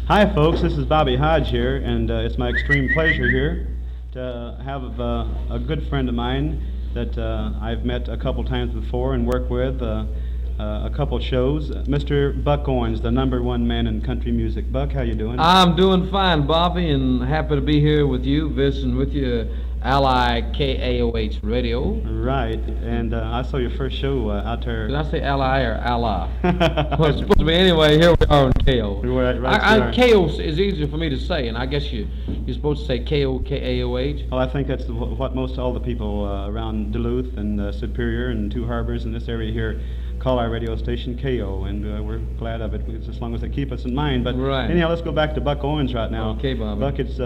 Hi, folks. This is Bobby Hodge here, and it's my extreme pleasure here to have a good friend of mine that I've met a couple times before and worked with a couple shows. Mr. Buck Owens, the #1 man in country music. Buck, how you doing? I'm doing fine, Bobby, and happy to be here with you, visiting with you, Ally KAOH Radio. Right, and I saw your first show out there. Did I say Ally or Allah? Well, it's supposed to be anyway. Here we are in KO. Right, KO is easier for me to say, and I guess you're supposed to say KO KAOH. Well, I think that's what most all the people around Duluth and Superior and Two Harbors in this area here call our radio station KO, and we're glad of it as long as they keep us in mind. But right. Anyhow, let's go back to Buck Owens right now. Okay, Bobby. Buck, it's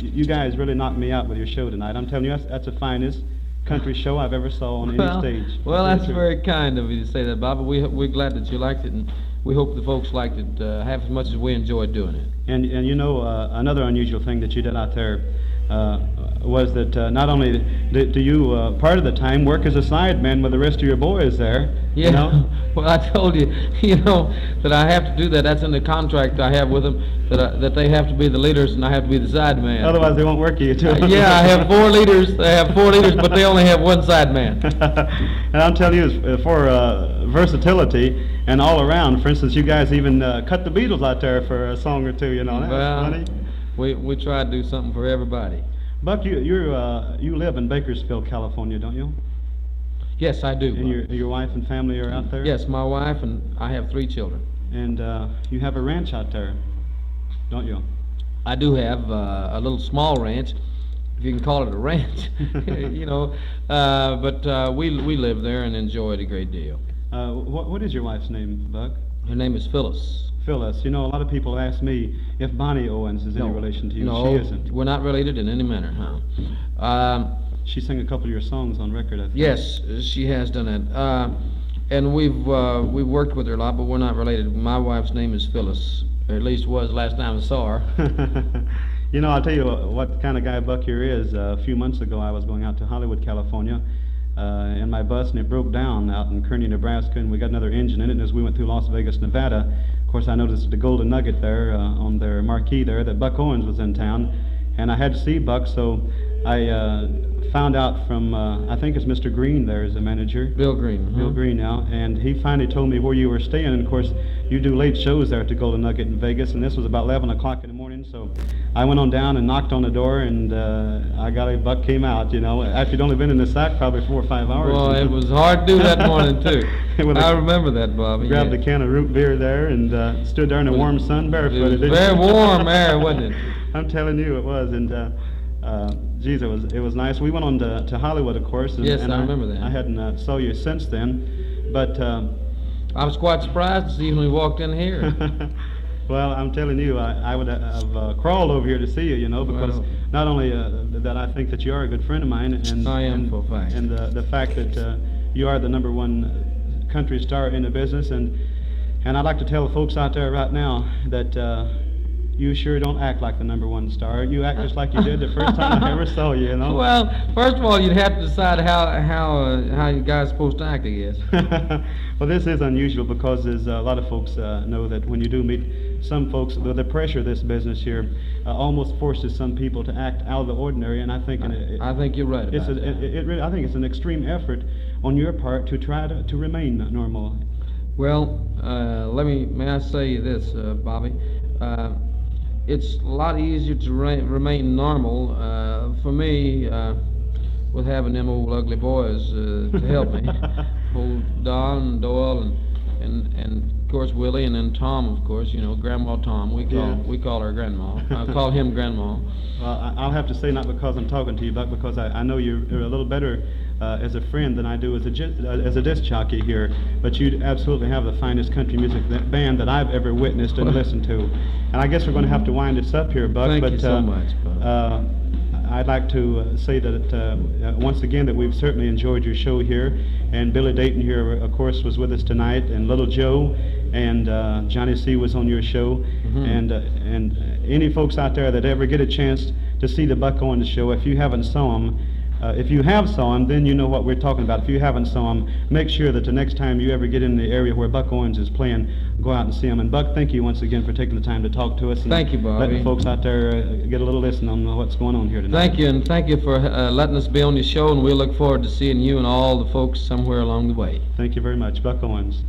you guys really knocked me out with your show tonight. I'm telling you, that's the finest country show I've ever saw on any stage. Well, that's very kind of you to say that, Bobby. We're glad that you liked it, and we hope the folks liked it half as much as we enjoyed doing it. And you know, another unusual thing that you did out there was that not only do you part of the time work as a sideman with the rest of your boys there. Yeah. You know? Well, I told you, that I have to do that. That's in the contract I have with them, that they have to be the leaders and I have to be the side man. Otherwise, they won't work you too. Yeah, I have 4 leaders. They have 4 leaders, but they only have 1 side man. And I'm telling you, for versatility and all around. For instance, you guys even cut the Beatles out there for a song or two. That's funny. We try to do something for everybody. Buck, you live in Bakersfield, California, don't you? Yes, I do. And your wife and family are out there? Yes, my wife and I have 3 children. And you have a ranch out there, don't you? I do have a little small ranch, if you can call it a ranch, but we live there and enjoy it a great deal. What is your wife's name, Buck? Her name is Phyllis. Phyllis. A lot of people ask me if Bonnie Owens is any relation to you. No, she isn't. We're not related in any manner, huh? She sang a couple of your songs on record, I think. Yes, she has done that. And we've worked with her a lot, but we're not related. My wife's name is Phyllis, or at least was last time I saw her. I'll tell you what kind of guy Buck here is. A few months ago, I was going out to Hollywood, California, in my bus, and it broke down out in Kearney, Nebraska, and we got another engine in it. And as we went through Las Vegas, Nevada, of course, I noticed the Golden Nugget there on their marquee there that Buck Owens was in town, and I had to see Buck, so I found out from, I think it's Mr. Green there as the manager. Bill Green. Bill Green now, and he finally told me where you were staying, and of course, you do late shows there at the Golden Nugget in Vegas, and this was about 11 o'clock in the morning, so I went on down and knocked on the door, and Buck came out, after you'd only been in the sack probably 4 or 5 hours. Well, it was hard to do that morning, too. I remember that, Bobby. Grabbed a can of root beer there and stood there in the warm sun barefooted. It was very warm air, wasn't it? I'm telling you, it was, and geez, it was nice. We went on to Hollywood, of course. And, yes, and I remember that. I hadn't saw you since then, but I was quite surprised to see you when we walked in here. Well, I'm telling you, I would have crawled over here to see you, because not only that I think that you are a good friend of mine, and I am for a fact, and the fact that you are the #1 country star in the business, and I'd like to tell the folks out there right now that you sure don't act like the #1 star. You act just like you did the first time I ever saw you, Well, first of all, you'd have to decide how you guys are supposed to act, I guess. Well, this is unusual because there's a lot of folks know that when you do meet some folks, the pressure of this business here almost forces some people to act out of the ordinary, and I think I think you're right about that. I think it's an extreme effort on your part to try to remain normal. Well, may I say this, Bobby? It's a lot easier to remain normal for me with having them old ugly boys to help me. Old Don and Doyle and of course Willie, and then Tom, of course, Grandma Tom. We call her Grandma. I call him Grandma. Well, I'll have to say, not because I'm talking to you, but because I know you're a little better as a friend than I do as a disc jockey here. But you absolutely have the finest country music band that I've ever witnessed and listened to. And I guess we're going to have to wind this up here, Buck. Thank you so much, Buck. I'd like to say that once again that we've certainly enjoyed your show here, and Billy Dayton here, of course, was with us tonight, and Little Joe, and Johnny C. was on your show, and any folks out there that ever get a chance to see the Buck Owens show, if you haven't saw him, If you have saw him, then you know what we're talking about. If you haven't saw him, make sure that the next time you ever get in the area where Buck Owens is playing, go out and see him. And Buck, thank you once again for taking the time to talk to us. And Thank you, Bobby. letting folks out there get a little listen on what's going on here tonight. Thank you, and thank you for letting us be on your show, and we'll look forward to seeing you and all the folks somewhere along the way. Thank you very much. Buck Owens.